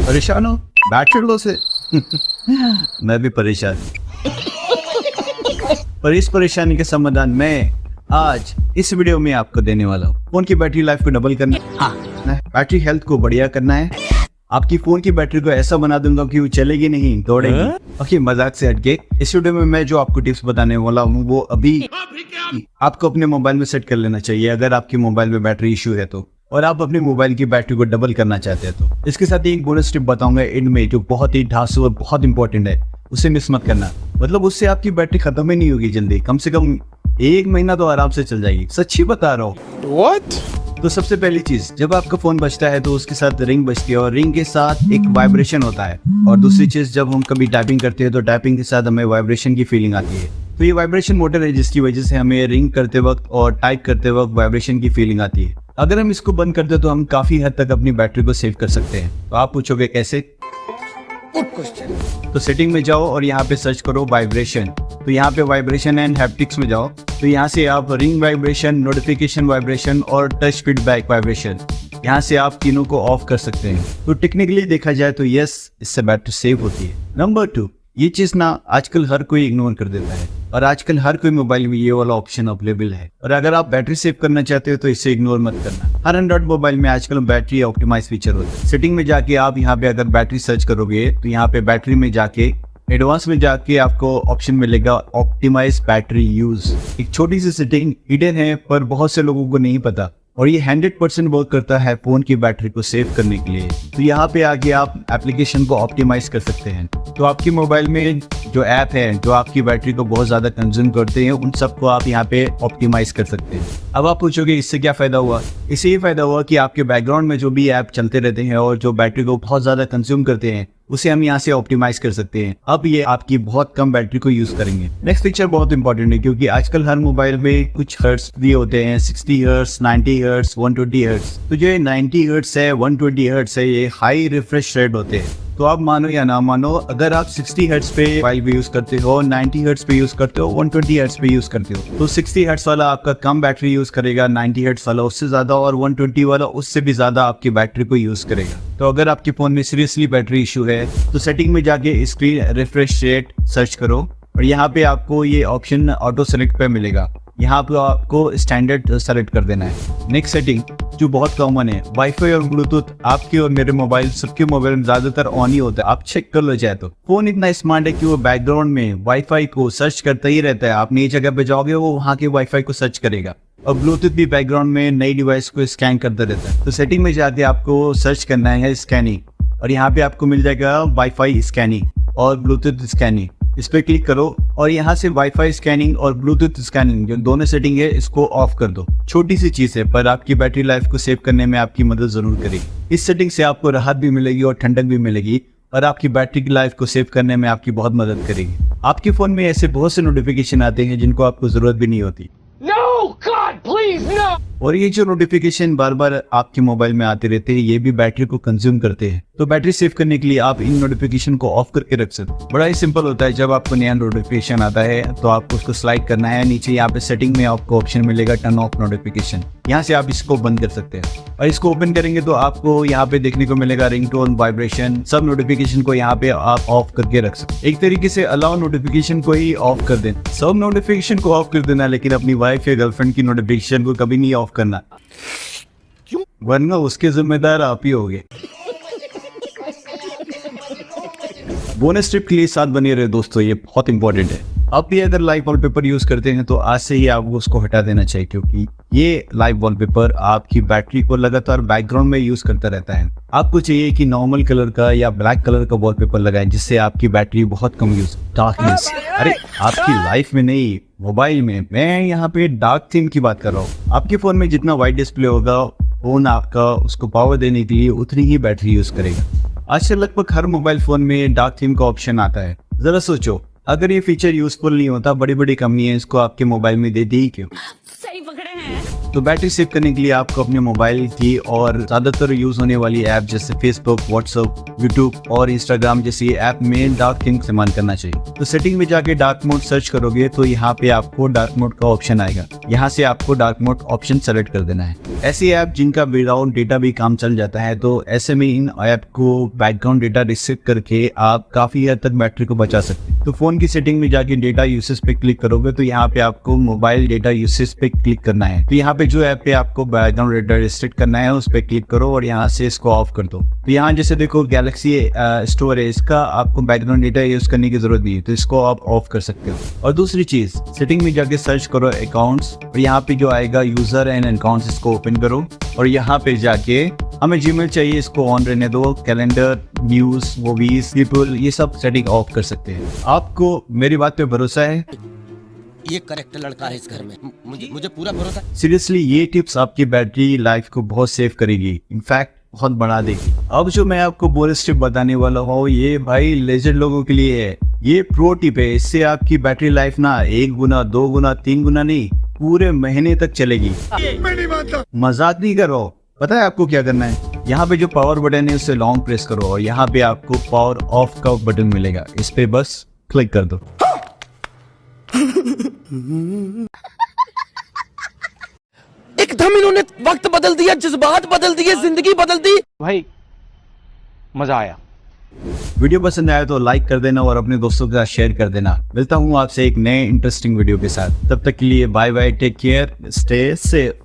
परेशान हो battery low से? मैं भी परेशान। पर इस परेशानी के समाधान मैं आज इस वीडियो में आपको देने वाला हूँ। फोन की बैटरी लाइफ को डबल करना है, बैटरी हेल्थ को बढ़िया करना है, आपकी फोन की बैटरी को ऐसा बना दूंगा कि वो चलेगी नहीं, दौड़ेगी। ओके, मजाक से हटके इस वीडियो में मैं जो आपको टिप्स बताने वाला हूँ वो अभी आपको अपने मोबाइल में सेट कर लेना चाहिए अगर आपके मोबाइल में बैटरी इश्यू है तो, और आप अपने मोबाइल की बैटरी को डबल करना चाहते हैं तो। इसके साथ ही एक बोनस टिप बताऊंगा एंड में जो बहुत ही धांसू और बहुत इंपॉर्टेंट है, उसे मिस मत करना। मतलब उससे आपकी बैटरी खत्म ही नहीं होगी जल्दी, कम से कम 1 महीना तो आराम से चल जाएगी, सच्ची बता रहा हूँ। What? तो सबसे पहली चीज, जब आपका फोन बजता है तो उसके साथ रिंग बजती है और रिंग के साथ एक वाइब्रेशन होता है। और दूसरी चीज, जब हम कभी टाइपिंग करते हैं तो टाइपिंग के साथ हमें वाइब्रेशन की फीलिंग आती है। तो ये वाइब्रेशन मोटर है जिसकी वजह से हमें रिंग करते वक्त और टाइप करते वक्त वाइब्रेशन की फीलिंग आती है। अगर हम इसको बंद कर दे तो हम काफी हद तक अपनी बैटरी को सेव कर सकते हैं। तो आप पूछोगे कैसे? तो सेटिंग में जाओ और यहाँ पे सर्च करो वाइब्रेशन। तो यहाँ पे वाइब्रेशन एंड हैप्टिक्स में जाओ। तो यहाँ से आप रिंग वाइब्रेशन, नोटिफिकेशन वाइब्रेशन और टच फीडबैक वाइब्रेशन, यहाँ से आप तीनों को ऑफ कर सकते हैं। तो टेक्निकली देखा जाए तो यस, इससे बैटरी सेव होती है। नंबर 2, ये चीज ना आजकल हर कोई इग्नोर कर देता है और आजकल हर कोई मोबाइल में ये वाला ऑप्शन अवेलेबल है। और अगर आप बैटरी सेव करना चाहते हो तो इसे इग्नोर मत करना। हर एंड्रॉइड मोबाइल में आजकल बैटरी ऑप्टिमाइज फीचर होता है। सेटिंग में जाके आप यहाँ पे अगर बैटरी सर्च करोगे तो यहाँ पे बैटरी में जाके एडवांस में जाके आपको ऑप्शन मिलेगा ऑप्टिमाइज बैटरी यूज। एक छोटी सी सेटिंग हिडन है पर बहुत से लोगों को नहीं पता, और ये 100% वर्क करता है फोन की बैटरी को सेव करने के लिए। तो यहाँ पे आके आप एप्लीकेशन को ऑप्टिमाइज कर सकते हैं। तो आपके मोबाइल में जो ऐप है जो आपकी बैटरी को बहुत ज्यादा कंज्यूम करते हैं, उन सबको आप यहाँ पे ऑप्टिमाइज कर सकते हैं। अब आप पूछोगे इससे क्या फायदा हुआ? इससे ये फायदा हुआ कि आपके बैकग्राउंड में जो भी ऐप चलते रहते हैं और जो बैटरी को बहुत ज्यादा कंज्यूम करते हैं, उसे हम यहाँ से ऑप्टिमाइज कर सकते हैं। अब ये आपकी बहुत कम बैटरी को यूज करेंगे। नेक्स्ट फीचर बहुत इंपॉर्टेंट है क्योंकि आजकल हर मोबाइल में कुछ हर्ट्ज दिए होते हैं, 60 हर्ट्ज, 90 हर्ट्ज, 120 हर्ट्ज। तो जो 90 हर्ट्ज है, 120 हर्ट्ज है, ये हाई रिफ्रेश रेट होते हैं। तो आप मानो या ना मानो, अगर आप 60 हर्ट्ज पे मोबाइल भी यूज करते हो, 90 हर्ट्ज पे यूज करते हो, 120 हर्ट्ज पे यूज करते हो, तो 60 हर्ट्ज वाला आपका कम बैटरी यूज करेगा, 90 हर्ट्ज वाला उससे ज्यादा, और 120 वाला उससे भी ज्यादा आपकी बैटरी को यूज करेगा। तो अगर आपके फोन में सीरियसली बैटरी इशू है तो सेटिंग में जाके स्क्रीन रिफ्रेश रेट सर्च करो और यहाँ पे आपको ये ऑप्शन ऑटो सेलेक्ट पे मिलेगा। यहाँ पे आपको स्टैंडर्ड सेलेक्ट कर देना है। नेक्स्ट सेटिंग जो बहुत कॉमन है, वाईफाई और ब्लूटूथ आपके और मेरे मोबाइल, सबके मोबाइल में ज्यादातर ऑन ही होता है। आप चेक कर लो चाहे तो। फोन इतना स्मार्ट है कि वो बैकग्राउंड में वाईफाई को सर्च करता ही रहता है। आप नई जगह पे जाओगे वो वहाँ के वाईफाई को सर्च करेगा, और ब्लूटूथ भी बैकग्राउंड में नई डिवाइस को स्कैन करता रहता है। तो सेटिंग में जाके आपको सर्च करना है स्कैनिंग, और यहाँ पे आपको मिल जाएगा वाईफाई स्कैनिंग और ब्लूटूथ स्कैनिंग। इस पे क्लिक करो और यहाँ से वाईफाई स्कैनिंग और ब्लूटूथ स्कैनिंग जो दोनों सेटिंग है इसको ऑफ कर दो। छोटी सी चीज है पर आपकी बैटरी लाइफ को सेव करने में आपकी मदद जरूर करेगी। इस सेटिंग से आपको राहत भी मिलेगी और ठंडक भी मिलेगी, और आपकी बैटरी की लाइफ को सेव करने में आपकी बहुत मदद करेगी। आपके फोन में ऐसे बहुत से नोटिफिकेशन आते हैं जिनको आपको जरूरत भी नहीं होती। No, God, please, no! और ये जो नोटिफिकेशन बार बार आपके मोबाइल में आते रहते हैं, ये भी बैटरी को कंज्यूम करते हैं। तो बैटरी सेव करने के लिए आप इन नोटिफिकेशन को ऑफ करके रख सकते हैं। बड़ा ही सिंपल होता है। जब आपको नया नोटिफिकेशन आता है तो आपको उसको स्लाइड करना है, नीचे यहाँ पे सेटिंग में आपको ऑप्शन मिलेगा टर्न ऑफ नोटिफिकेशन। यहाँ से आप इसको बंद कर सकते हैं, और इसको ओपन करेंगे तो आपको यहाँ पे देखने को मिलेगा रिंगटोन, वाइब्रेशन, सब नोटिफिकेशन को यहाँ पे आप ऑफ करके रख सकते हैं। एक तरीके से अलाउ नोटिफिकेशन को ही ऑफ कर देना। सब नोटिफिकेशन को ऑफ कर देना, लेकिन अपनी वाइफ या गर्लफ्रेंड की नोटिफिकेशन को कभी नहीं ऑफ करना, वरना उसके जिम्मेदार आप ही होगे। बोनस टिप के लिए साथ बने रहे दोस्तों, ये बहुत इंपॉर्टेंट है। आप भी अगर लाइव वॉलपेपर यूज करते हैं तो आज से ही आपको उसको हटा देना चाहिए, क्योंकि ये लाइव वॉलपेपर आपकी बैटरी को लगातार बैकग्राउंड में यूज करता रहता है। आपको चाहिए कि नॉर्मल कलर का या ब्लैक कलर का वॉलपेपर लगाएं जिससे आपकी बैटरी बहुत कम यूज। डार्कनेस, अरे आपकी लाइफ में नहीं, मोबाइल में। मैं यहाँ पे डार्क थीम की बात कर रहा हूँ। आपके फोन में जितना वाइट डिस्प्ले होगा, फोन आपका उसको पावर देने के लिए उतनी ही बैटरी यूज करेगा। आजकल लगभग हर मोबाइल फोन में डार्क थीम का ऑप्शन आता है। जरा सोचो, अगर ये फीचर यूजफुल नहीं होता, बड़ी बड़ी कंपनियां इसको आपके मोबाइल में देती ही क्यों? सही पकड़े हैं। तो बैटरी सेव करने के लिए आपको अपने मोबाइल की और ज़्यादातर यूज़ होने वाली ऐप जैसे फेसबुक, व्हाट्सएप, यूट्यूब और इंस्टाग्राम जैसी ऐप में डार्क थीम इस्तेमाल करना चाहिए। तो सेटिंग में जाके डार्क मोड सर्च करोगे तो यहाँ पे आपको डार्क मोड का ऑप्शन आएगा। यहाँ से आपको डार्क मोड ऑप्शन सेलेक्ट कर देना है। ऐसी ऐप जिनका विदाउट डेटा भी काम चल जाता है, तो ऐसे में इन ऐप को बैकग्राउंड डेटा रिस्ट्रिक्ट करके आप काफ़ी हद तक बैटरी को बचा सकते हैं। तो फ़ोन की सेटिंग में जाके डेटा यूसेज पे क्लिक करोगे तो यहाँ पे आपको मोबाइल डेटा यूसेज पे क्लिक करना है। तो यहाँ पे जो ऐप पे आपको बैकग्राउंड डेटा रिस्ट्रिक्ट करना है उस पर क्लिक करो और यहाँ से इसको ऑफ कर दो। तो यहाँ जैसे देखो गैलेक्सी स्टोर है, इसका आपको बैकग्राउंड डेटा यूज करने की जरूरत नहीं है, तो इसको आप ऑफ कर सकते हो। और दूसरी चीज, सेटिंग में जाके सर्च करो अकाउंट्स और यहाँ पे जो आएगा यूजर एंड अकाउंट्स, इसको ओपन करो और यहाँ पे जाके हमें जीमेल चाहिए, इसको ऑन रहने दो। कैलेंडर, न्यूज, मूवीज, पीपल, ये सब सेटिंग ऑफ कर सकते हैं। आपको मेरी बात पे भरोसा है? ये करेक्ट लड़का है इस घर में, मुझे पूरा भरोसा। सीरियसली ये टिप्स आपकी बैटरी लाइफ को बहुत सेव करेगी, इनफैक्ट बहुत बढ़ा देगी। अब जो मैं आपको बोनस टिप बताने वाला हूँ ये भाई लेजेंड लोगों के लिए है। ये प्रो टिप है, इससे आपकी बैटरी लाइफ ना 1 गुना, 2 गुना, 3 गुना नहीं, पूरे महीने तक चलेगी। मजाक नहीं करो। पता है आपको क्या करना है? यहाँ पे जो पावर बटन है उसे लॉन्ग प्रेस करो और यहाँ पे आपको पावर ऑफ का बटन मिलेगा, इस पे बस क्लिक कर दो। एकदम इन्होंने वक्त बदल दिया, जज्बात बदल दिए, जिंदगी बदल दी। भाई मजा आया। वीडियो पसंद आया तो लाइक कर देना और अपने दोस्तों के साथ शेयर कर देना। मिलता हूँ आपसे एक नए इंटरेस्टिंग वीडियो के साथ, तब तक के लिए bye bye, take care, stay safe.